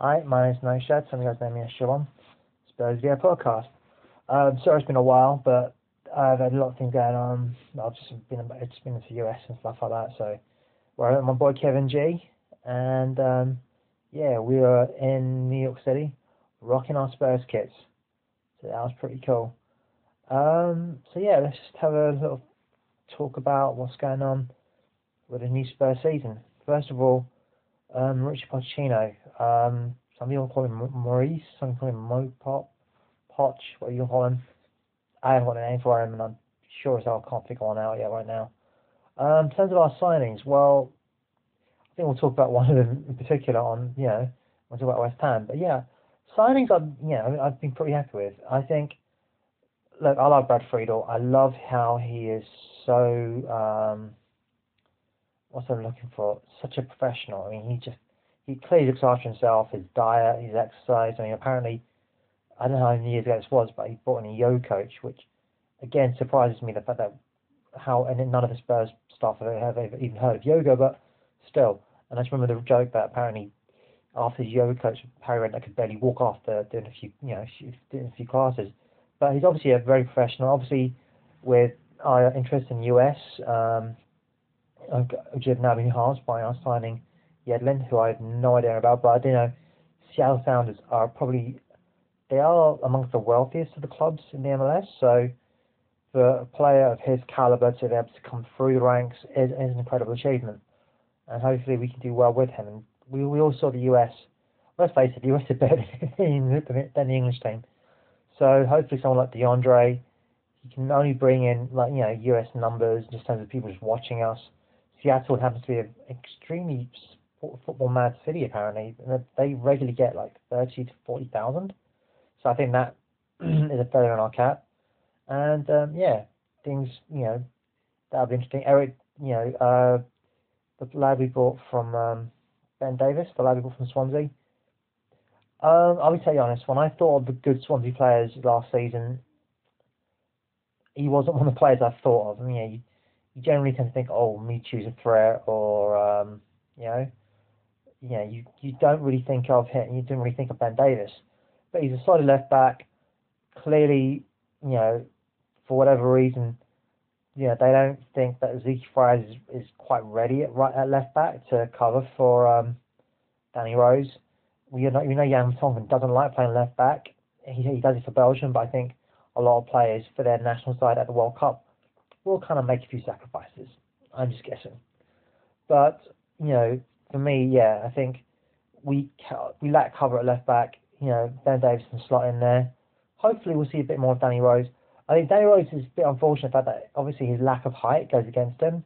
Hi, my name's No Shed. Some of you guys know me as Shalom. Spurs Dier podcast. Sorry it's been a while, but I've had a lot of things going on. I've just been into the US and stuff like that. So we're with my boy Kevin G, and yeah, we were in New York City, rocking our Spurs kits. So that was pretty cool. So yeah, let's just have a little talk about what's going on with the new Spurs season. First of all, Richie Pochettino. Some people call him Maurice, some call him Poch, what you call him. I haven't got a name for him, and I'm sure as hell can't figure one out yet right now. In terms of our signings, well, I think we'll talk about one of them in particular we'll talk about West Ham. But yeah, signings I've been pretty happy with. I think, look, I love Brad Friedel. I love how he is so, what's I'm looking for? Such a professional. I mean, he clearly looks after himself, his diet, his exercise. I mean, apparently, I don't know how many years ago this was, but he brought in a yoga coach, which again surprises me, the fact that and none of the Spurs staff have even heard of yoga, but still. And I just remember the joke that apparently after his yoga coach, Harry Redknapp could barely walk after doing a few classes. But he's obviously a very professional. Obviously, with our interest in US, which have now been enhanced by our signing Yedlin, who I have no idea about, but I do know Seattle Sounders they are amongst the wealthiest of the clubs in the MLS, so for a player of his caliber to be able to come through the ranks is an incredible achievement, and hopefully we can do well with him. And we all saw the US, let's face it, the US is better than the English team, so hopefully someone like DeAndre, he can only bring in US numbers just in terms of people just watching us. Seattle happens to be an extremely football mad city apparently, and they regularly get like 30 to 40,000. So I think that is a feather in our cap. And yeah, things that'll be interesting. Eric, the lad we bought from Ben Davis, the lad we bought from Swansea. I'll be tell you honest, when I thought of the good Swansea players last season, he wasn't one of the players I thought of. I mean, you generally tend to think, oh, Michu's a threat, or you don't really think of him. You didn't really think of Ben Davis, but he's a solid left back. Clearly, for whatever reason, they don't think that Zeke Fries is quite ready at left back to cover for Danny Rose. Jan Vertonghen doesn't like playing left back. He does it for Belgium, but I think a lot of players for their national side at the World Cup will kind of make a few sacrifices. I'm just guessing. But, for me, yeah, I think we lack cover at left back. Ben Davis can slot in there. Hopefully we'll see a bit more of Danny Rose. I think Danny Rose is a bit unfortunate that obviously his lack of height goes against him.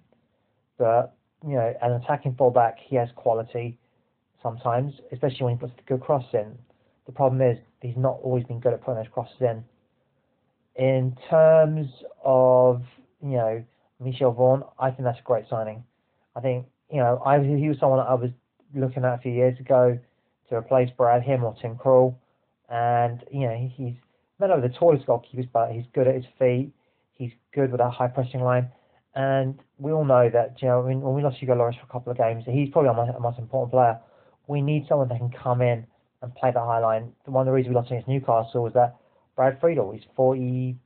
But, as an attacking fullback, he has quality sometimes, especially when he puts the good cross in. The problem is he's not always been good at putting those crosses in. In terms of, Michel Vaughan, I think that's a great signing. I think, he was someone that I was looking at a few years ago to replace him or Tim Krul. And, he's not over the tallest goalkeepers, but he's good at his feet. He's good with that high pressing line. And we all know that, when we lost Hugo Lloris for a couple of games, he's probably our most important player. We need someone that can come in and play the high line. One of the reasons we lost against Newcastle was that Brad Friedel, he's 43,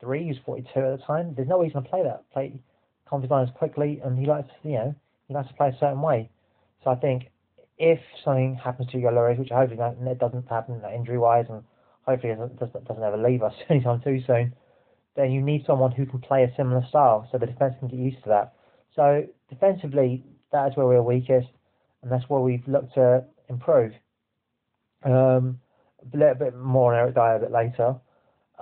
he was 42 at the time. There's no way he's going to play confidence lines quickly, and he likes to play a certain way. So I think if something happens to Hugo Lloris, which I hope it doesn't happen injury-wise, and hopefully it doesn't ever leave us anytime too soon, then you need someone who can play a similar style, so the defence can get used to that. So defensively, that is where we're weakest, and that's where we've looked to improve. A little bit more on Eric Dier a bit later.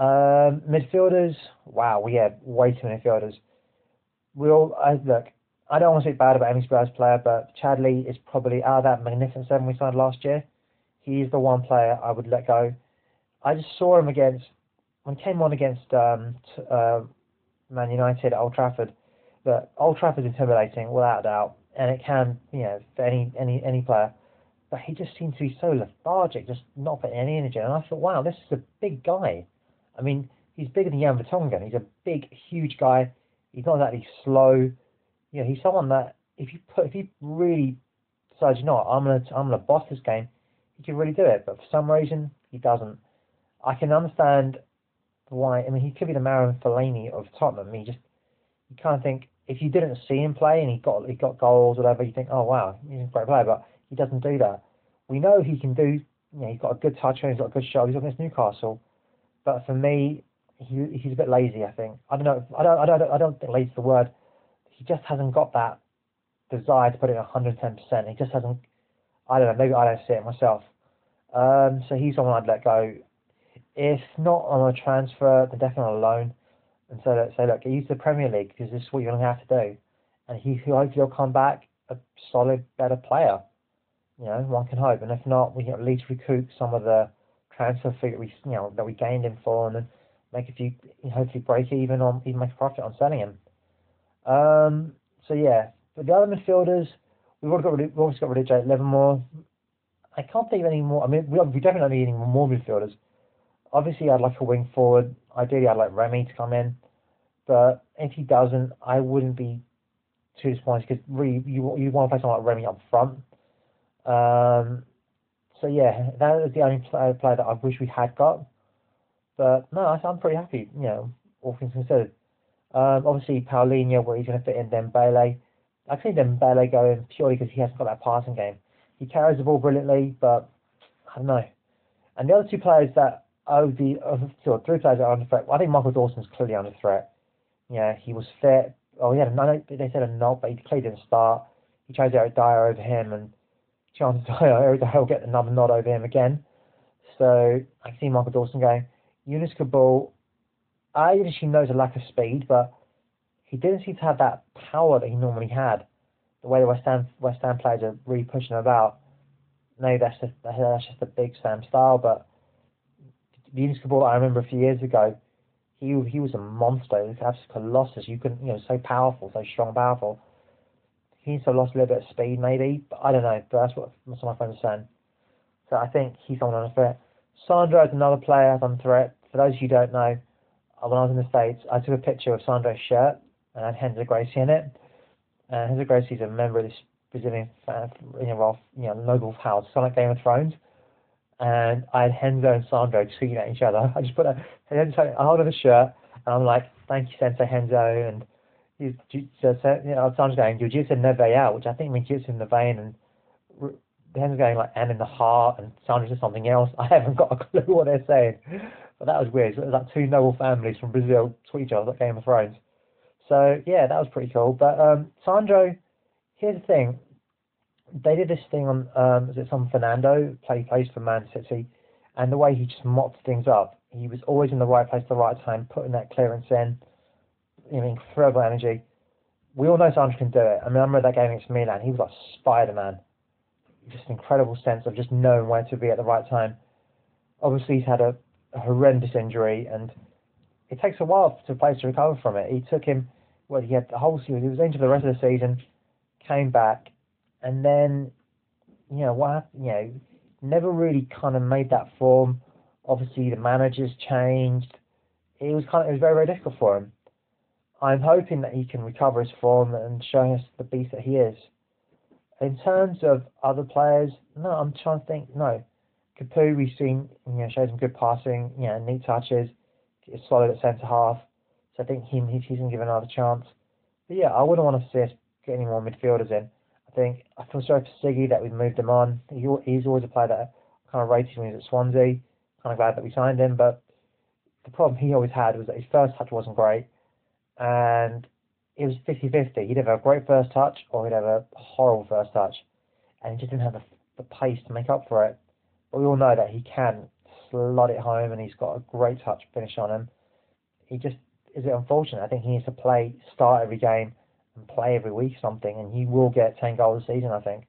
Midfielders, wow, we have way too many midfielders. I don't want to say bad about any Spurs player, but Chadley is probably out of that magnificent seven we signed last year. He's the one player I would let go. I just saw him when he came on against Man United at Old Trafford. But Old Trafford is intimidating, without a doubt, and it can, for any player. But he just seemed to be so lethargic, just not putting any energy. And I thought, wow, this is a big guy. I mean, he's bigger than Jan Vertonghen. He's a big, huge guy. He's not exactly slow. He's someone that if he really decides, I'm gonna boss this game, he could really do it, but for some reason he doesn't. I can understand why. I mean, he could be the Marouane Fellaini of Tottenham. You kind of think if you didn't see him play and he got goals or whatever, you think, oh wow, he's a great player, but he doesn't do that. We know he can do. You know, he's got a good touch and he's got a good shot. He's against Newcastle, but for me, he's a bit lazy. I think. I don't know. I don't think lazy is the word. He just hasn't got that desire to put it 110%. He just hasn't. I don't know. Maybe I don't see it myself. So he's someone I'd let go. If not on a transfer, then definitely on a loan. And so let's say, look, he's the Premier League because this is what you're going to have to do. And hopefully he'll come back a solid, better player. You know, one can hope. And if not, we can at least recoup some of the transfer fee that we gained him for, and then make a few, hopefully break even even make a profit on selling him. So yeah, but the other midfielders, we've obviously got rid of Jake Livermore. I can't think of any more. I mean, we definitely don't need any more midfielders. Obviously, I'd like a wing forward. Ideally, I'd like Remy to come in. But if he doesn't, I wouldn't be too disappointed because really, you want to play someone like Remy up front. So yeah, that is the only player that I wish we had got. But no, I'm pretty happy. You know, all things considered. Obviously, Paulinho, where he's going to fit in Dembele. I think Dembele going purely because he hasn't got that passing game. He carries the ball brilliantly, but I don't know. And the other two players that three players that are under threat. I think Michael Dawson's clearly under threat. Yeah, he was fit. Oh, he had they said a nod, but he clearly didn't start. He chose Eric Dier over him, and chances are Eric Dier will get another nod over him again. So I can see Michael Dawson going. Yunus Kabul, I actually knows a lack of speed, but he didn't seem to have that power that he normally had. The way the West Ham players are really pushing him about. Maybe that's just a big Sam style, but Yunus Kabul, I remember a few years ago, he was a monster. He was absolute colossus. You couldn't, so powerful, so strong, powerful. He sort of lost a little bit of speed, maybe, but I don't know. But that's what some of my friends are saying. So I think he's someone on a threat. Sandro is another player on threat. For those of you who don't know, when I was in the States, I took a picture of Sandro's shirt and had Henzo Gracie in it. And Henzo Gracie is a member of this Brazilian noble house, kind of like Game of Thrones. And I had Henzo and Sandro tweeting at each other. I just I hold on the shirt and I'm like, thank you, Sensei Henzo. And Sandro's going, Jiu-Jitsu ne veia, which I think means Jiu-Jitsu in the vein. And Henzo's going like, and in the heart. And Sandro's just something else. I haven't got a clue what they're saying. But that was weird. So it was like two noble families from Brazil tweet each other like Game of Thrones. So yeah, that was pretty cool. But Sandro, here's the thing. They did this thing on was it some Fernando plays for Man City, and the way he just mopped things up. He was always in the right place at the right time, putting that clearance in. Incredible energy. We all know Sandro can do it. I mean, I remember that game against Milan. He was like Spider-Man. Just an incredible sense of just knowing where to be at the right time. Obviously, he's had a horrendous injury, and it takes a while for players to recover from it. He took him. He had the whole season. He was injured for the rest of the season. Came back. And then, what happened, never really kind of made that form. Obviously, the managers changed. It was very, very difficult for him. I'm hoping that he can recover his form and show us the beast that he is. In terms of other players, no, I'm trying to think, no. Capu, we've seen, shows some good passing, neat touches, is solid at centre half. So I think he's going to give another chance. But yeah, I wouldn't want to see us get any more midfielders in. I feel sorry for Siggy that we've moved him on. He's always a player that I kind of rated when he was at Swansea. Kind of glad that we signed him, but the problem he always had was that his first touch wasn't great, and it was 50-50. He'd have a great first touch, or he'd have a horrible first touch, and he just didn't have the pace to make up for it. But we all know that he can slot it home, and he's got a great touch finish on him. He just is unfortunate. I think he needs to start every game, and play every week something, and he will get 10 goals a season, I think,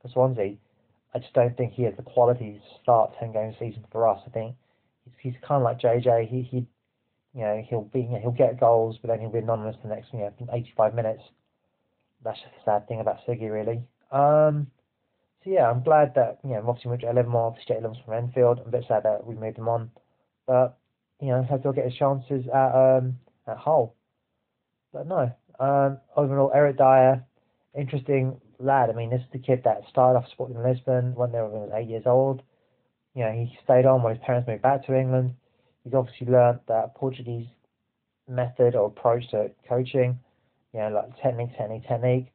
for Swansea. I just don't think he has the quality to start 10 games a season for us. I think he's kind of like JJ. He'll get goals, but then he'll be anonymous the next 85 minutes. That's just a sad thing about Siggy, really. So yeah, I'm glad that obviously we moved to 11 more. Obviously, 11 from Enfield. I'm a bit sad that we moved him on, but hopefully he'll get his chances at Hull. But no. Overall, Eric Dier, interesting lad. I mean, this is the kid that started off Sporting Lisbon when he was 8 years old. You know, he stayed on when his parents moved back to England. He's obviously learnt that Portuguese method or approach to coaching. You know, like technique.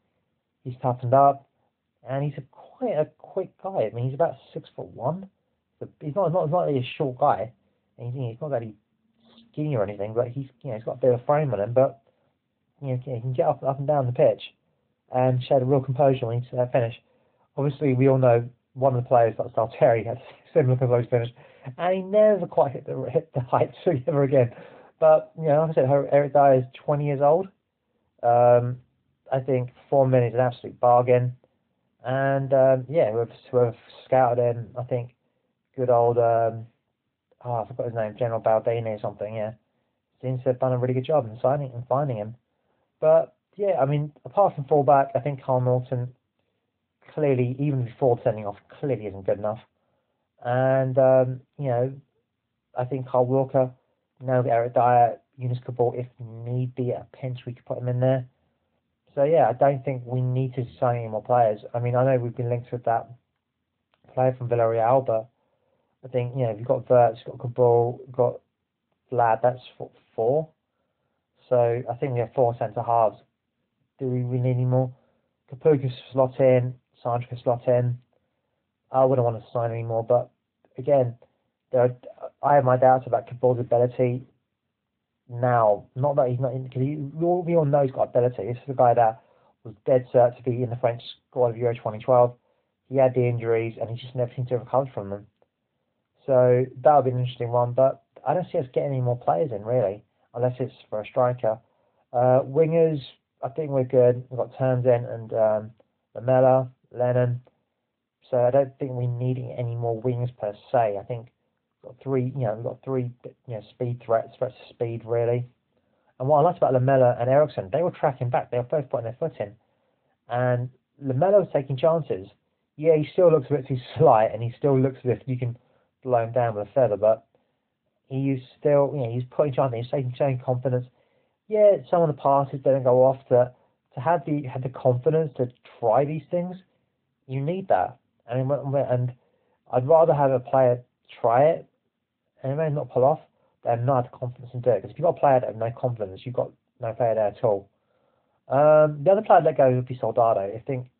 He's toughened up, and he's quite a quick guy. I mean, he's about 6'1". He's not really a short guy. And he's not really skinny or anything, but he's got a bit of a frame on him. But he can get up and down the pitch and showed a real composure when he finished. Obviously, we all know one of the players, like Dier, had a similar composure finish, and he never quite hit the heights ever again. But like I said, Eric Dier is 20 years old. I think 4 million is an absolute bargain, and we've scouted him. I think good old I forgot his name, General Baldini or something. Yeah, seems to have done a really good job in signing and finding him. But yeah, I mean, apart from fullback, I think Carl Norton clearly, even before sending off, clearly isn't good enough. And I think Carl Walker, now that Eric Dier, Yunus Kabul, if need be, at a pinch, we could put him in there. So yeah, I don't think we need to sign any more players. I mean, I know we've been linked with that player from Villarreal, but I think you've got Verts, you've got Kabul, you've got Vlad. That's four. So I think we have 4 centre halves. Do we really need any more? Capucas slot in, Sandra can slot in. I wouldn't want to sign anymore, but again, I have my doubts about Kabul's ability now. Not that he's not in, because we all know he's got ability. This is a guy that was dead cert to be in the French squad of Euro 2012. He had the injuries, and he just never seemed to recover from them. So that would be an interesting one, but I don't see us getting any more players in, really, unless it's for a striker. Wingers, I think we're good. We've got Townsend and Lamela, Lennon. So I don't think we need any more wings per se. I think we've got three speed threats to speed, really. And what I liked about Lamela and Eriksson, they were tracking back. They were both putting their foot in. And Lamela was taking chances. Yeah, he still looks a bit too slight, and he still looks as if you can blow him down with a feather, but he's still, he's putting chances, he's showing confidence. Yeah, some of the passes didn't go off. To have the confidence to try these things, you need that. And I'd rather have a player try it and it may not pull off than not have the confidence to do it. Because if you've got a player that has no confidence, you've got no player there at all. The other player I'd let go would be Soldado.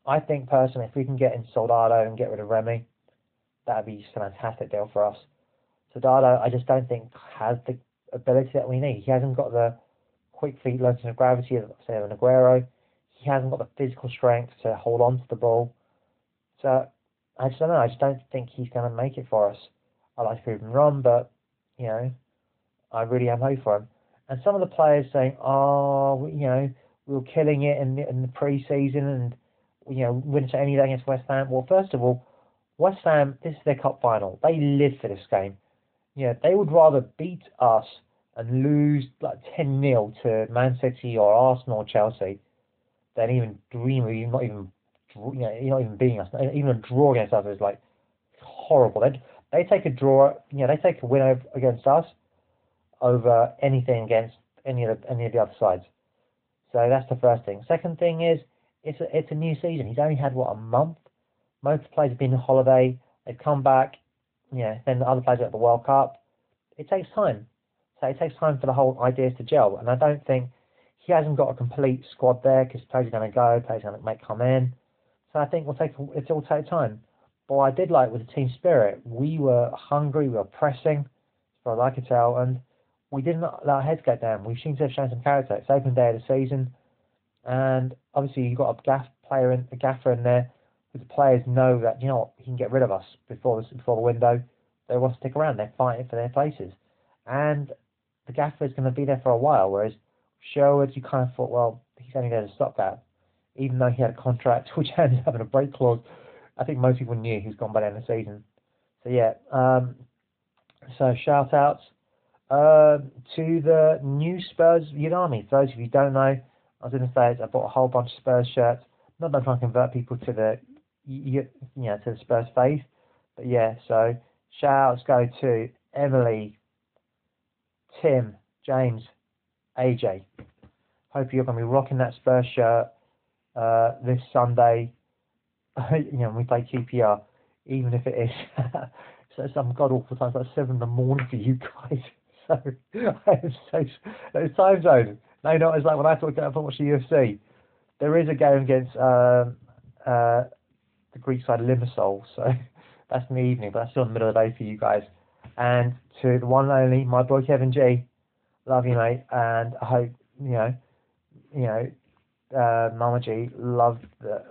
I think personally, if we can get in Soldado and get rid of Remy, that'd be just a fantastic deal for us. Soldado, I just don't think has the ability that we need. He hasn't got the quick feet, low center of gravity of, say, an Aguero. He hasn't got the physical strength to hold on to the ball. So I just don't know. I just don't think he's going to make it for us. I like to prove him wrong, but I really am hope for him. And some of the players saying, we were killing it in the pre-season and wouldn't say anything against West Ham. Well, first of all, West Ham, this is their cup final. They live for this game. They would rather beat us and lose like 10-0 to Man City or Arsenal or Chelsea than even dream of not even beating us. Even a draw against us is like horrible. They take a draw. They take a win against us over anything against any of the other sides. So that's the first thing. Second thing is it's a new season. He's only had a month. Most players have been on holiday. They've come back. Then the other players are at the World Cup. It takes time. So it takes time for the whole ideas to gel. And I don't think he hasn't got a complete squad there because players are going to go, players are going to come in. So I think it will take time. But what I did like was the team spirit. We were hungry, we were pressing, as far as I could tell, and we didn't let our heads go down. We seem to have shown some character. It's open day of the season, and obviously you've got a gaffer in there. The players know that he can get rid of us before the window. They want to stick around. They're fighting for their places, and the gaffer is going to be there for a while. Whereas Sherwood, you kind of thought, well, he's only there to stop that, even though he had a contract which ended up having a break clause. I think most people knew he was gone by the end of the season. So yeah, so shout outs to the new Spurs Youth Army. For those of you who don't know, I was in the States. I bought a whole bunch of Spurs shirts. Not that I'm trying to convert people to the to the Spurs faith, but yeah. So shout outs go to Emily, Tim, James, AJ. Hope you're going to be rocking that Spurs shirt this Sunday you know, when we play QPR, even if it is so some god awful times like 7 in the morning for you guys. So I am so it's time zone. No, not as like when I talk about watch the UFC. There is a game against the Greek side of Limassol, so that's in the evening, but that's still in the middle of the day for you guys. And to the one and only, my boy Kevin G, love you, mate, and I hope you know, Mama G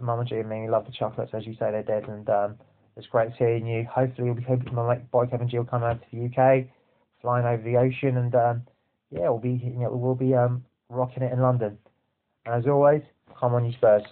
Mama G and me love the chocolates, as you say they did, and it's great seeing you. Hopefully, you'll be hoping my boy Kevin G will come over to the UK, flying over the ocean, and yeah, we'll be rocking it in London. And as always, come on, you Spurs.